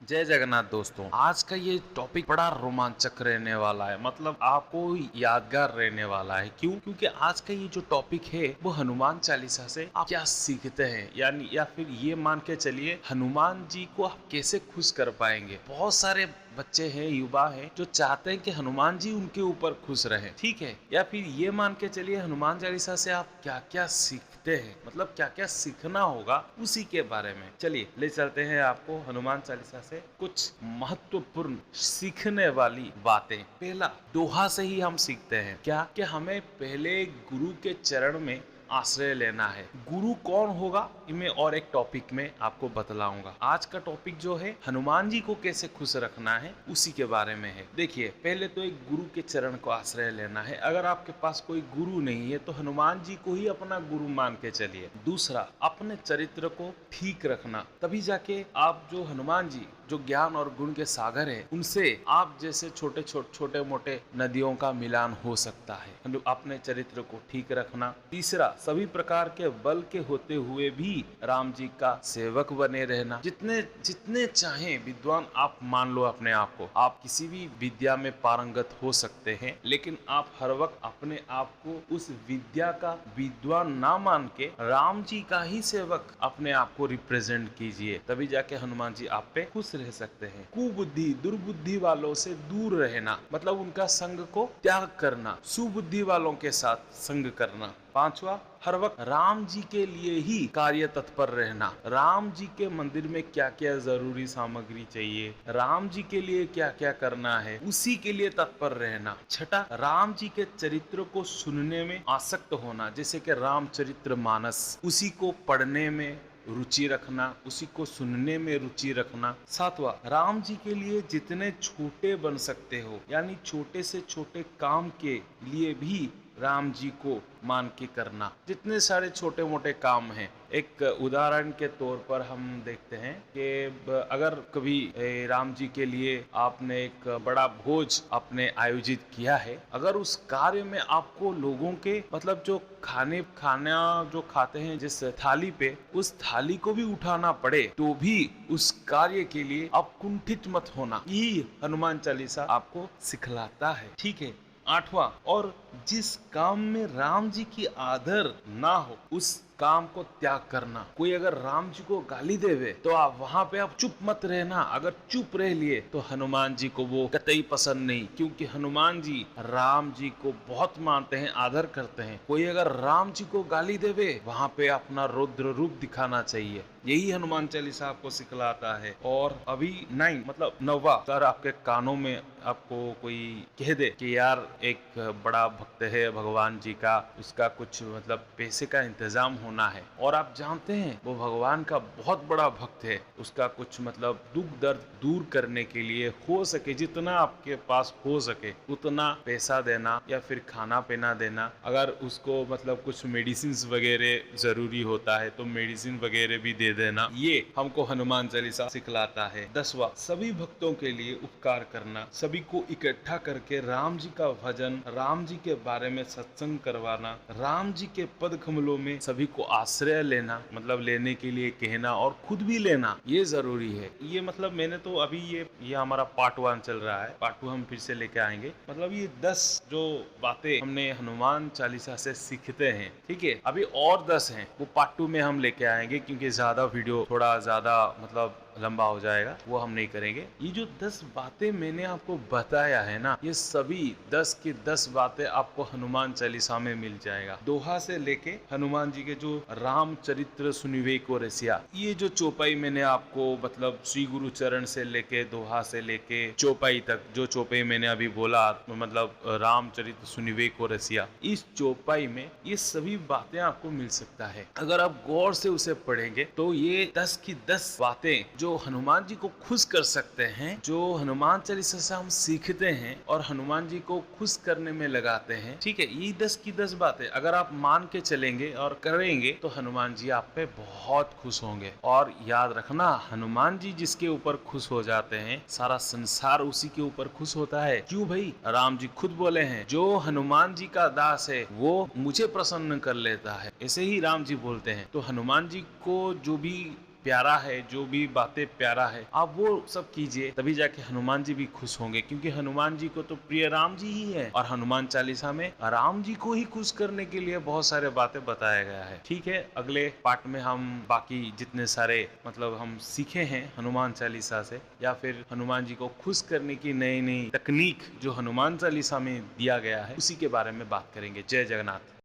जय जगन्नाथ दोस्तों। आज का ये टॉपिक बड़ा रोमांचक रहने वाला है, मतलब आपको यादगार रहने वाला है। क्यों? क्योंकि आज का ये जो टॉपिक है वो हनुमान चालीसा से आप क्या सीखते हैं, यानी या फिर ये मान के चलिए हनुमान जी को आप कैसे खुश कर पाएंगे। बहुत सारे बच्चे हैं, युवा हैं जो चाहते हैं कि हनुमान जी उनके ऊपर खुश रहें, ठीक है। या फिर ये मान के चलिए हनुमान चालीसा से आप क्या क्या सीखते हैं, मतलब क्या क्या सीखना होगा उसी के बारे में। चलिए ले चलते हैं आपको हनुमान चालीसा से कुछ महत्वपूर्ण सीखने वाली बातें। पहला, दोहा से ही हम सीखते हैं क्या कि हमें पहले गुरु के चरण में आश्रय लेना है। गुरु कौन होगा ये मैं और एक टॉपिक में आपको बतलाऊंगा। आज का टॉपिक जो है हनुमान जी को कैसे खुश रखना है उसी के बारे में है। देखिए, पहले तो एक गुरु के चरण को आश्रय लेना है। अगर आपके पास कोई गुरु नहीं है तो हनुमान जी को ही अपना गुरु मान के चलिए। दूसरा, अपने चरित्र को ठीक रखना, तभी जाके आप जो हनुमान जी जो ज्ञान और गुण के सागर है उनसे आप जैसे छोटे मोटे नदियों का मिलान हो सकता है। अपने चरित्र को ठीक रखना। तीसरा, सभी प्रकार के बल के होते हुए भी राम जी का सेवक बने रहना। जितने जितने चाहे विद्वान आप मान लो अपने आप को, आप किसी भी विद्या में पारंगत हो सकते हैं, लेकिन आप हर वक्त अपने आप को उस विद्या का विद्वान ना मान के राम जी का ही सेवक अपने आप को रिप्रेजेंट कीजिए, तभी जाके हनुमान जी आप पे खुश रह सकते हैं। कुबुद्धि दुर्बुद्धि वालों से दूर रहना, मतलब उनका संग को त्याग करना, सुबुद्धि वालों के साथ संग करना। पांचवा, हर वक्त राम जी के लिए ही कार्य तत्पर रहना। राम जी के मंदिर में क्या क्या जरूरी सामग्री चाहिए, राम जी के लिए क्या क्या करना है, उसी के लिए तत्पर रहना। छठा, राम जी के चरित्र को सुनने में आसक्त होना, जैसे कि रामचरित्र मानस, उसी को पढ़ने में रुचि रखना, उसी को सुनने में रुचि रखना। सातवां, राम जी के लिए जितने छोटे बन सकते हो, यानी छोटे से छोटे काम के लिए भी राम जी को मान के करना। जितने सारे छोटे मोटे काम हैं, एक उदाहरण के तौर पर हम देखते हैं कि अगर कभी राम जी के लिए आपने एक बड़ा भोज आपने आयोजित किया है, अगर उस कार्य में आपको लोगों के मतलब जो खाना जो खाते हैं जिस थाली पे, उस थाली को भी उठाना पड़े तो भी उस कार्य के लिए आप कुंठित मत होना, यही हनुमान चालीसा आपको सिखलाता है, ठीक है। आठवां, और जिस काम में राम जी की आदर ना हो उस काम को त्याग करना। कोई अगर राम जी को गाली देवे तो आप वहां पे आप चुप मत रहना। अगर चुप रह लिए तो हनुमान जी को वो कतई पसंद नहीं, क्योंकि हनुमान जी राम जी को बहुत मानते हैं, आदर करते हैं। कोई अगर राम जी को गाली देवे वहां पे अपना रौद्र रूप दिखाना चाहिए। यही हनुमान चालीसा आपको सिखलाता है। और अभी 9 मतलब 9वां, अगर आपके कानों में आपको कोई कह दे कि यार एक बड़ा भक्त है भगवान जी का, उसका कुछ मतलब पैसे का इंतजाम होना है, और आप जानते हैं वो भगवान का बहुत बड़ा भक्त है, उसका कुछ मतलब दुख दर्द दूर करने के लिए हो सके जितना आपके पास हो सके उतना पैसा देना या फिर खाना पीना देना। अगर उसको मतलब कुछ मेडिसिन वगैरह जरूरी होता है तो मेडिसिन वगैरह भी दे देना। ये हमको हनुमान चालीसा सिखलाता है। 10वां, सभी भक्तों के लिए उपकार करना, सभी को इकट्ठा करके राम जी का भजन, राम जी के बारे में सत्संग करवाना, राम जी के पद कमलों में सभी को आश्रय लेना, मतलब लेने के लिए कहना और खुद भी लेना, ये जरूरी है। ये मतलब मैंने तो अभी ये हमारा पार्ट 1 चल रहा है, पार्ट 2 हम फिर से लेके आएंगे। मतलब ये 10 जो बातें हमने हनुमान चालीसा से सीखते हैं, ठीक है। अभी और 10 हैं, वो पार्ट 2 में हम लेके आएंगे, क्योंकि ज्यादा वीडियो थोड़ा ज्यादा मतलब लंबा हो जाएगा, वो हम नहीं करेंगे। ये जो 10 बातें मैंने आपको बताया है ना, ये सभी 10 की 10 बातें आपको हनुमान चालीसा में मिल जाएगा। दोहा से लेके हनुमान जी के जो रामचरित्र सुनिवे को रसिया, ये जो चौपाई मैंने आपको मतलब श्री गुरु चरण से लेके दोहा से लेके चौपाई तक, जो चौपाई मैंने अभी बोला मतलब रामचरित्र सुनिवे को रसिया, इस चौपाई में ये सभी बातें आपको मिल सकता है। अगर आप गौर से उसे पढ़ेंगे तो ये 10 की 10 बातें जो हनुमान जी को खुश कर सकते हैं, जो हनुमान चालीसा से हम सीखते हैं और हनुमान जी को खुश करने में लगाते हैं, ठीक है। ये 10 की 10 बातें अगर आप मान के चलेंगे और करेंगे तो हनुमान जी आप पे बहुत खुश होंगे। और याद रखना, हनुमान जी जिसके ऊपर खुश हो जाते हैं सारा संसार उसी के ऊपर खुश होता है। क्यों भाई? राम जी खुद बोले हैं, जो हनुमान जी का दास है वो मुझे प्रसन्न कर लेता है, ऐसे ही राम जी बोलते हैं। तो हनुमान जी को जो भी प्यारा है, जो भी बातें प्यारा है, आप वो सब कीजिए, तभी जाके हनुमान जी भी खुश होंगे, क्योंकि हनुमान जी को तो प्रिय राम जी ही है। और हनुमान चालीसा में राम जी को ही खुश करने के लिए बहुत सारे बातें बताया गया है। ठीक है, अगले पार्ट में हम बाकी जितने सारे मतलब हम सीखे हैं हनुमान चालीसा से, या फिर हनुमान जी को खुश करने की नई नई तकनीक जो हनुमान चालीसा में दिया गया है, उसी के बारे में बात करेंगे। जय जगन्नाथ।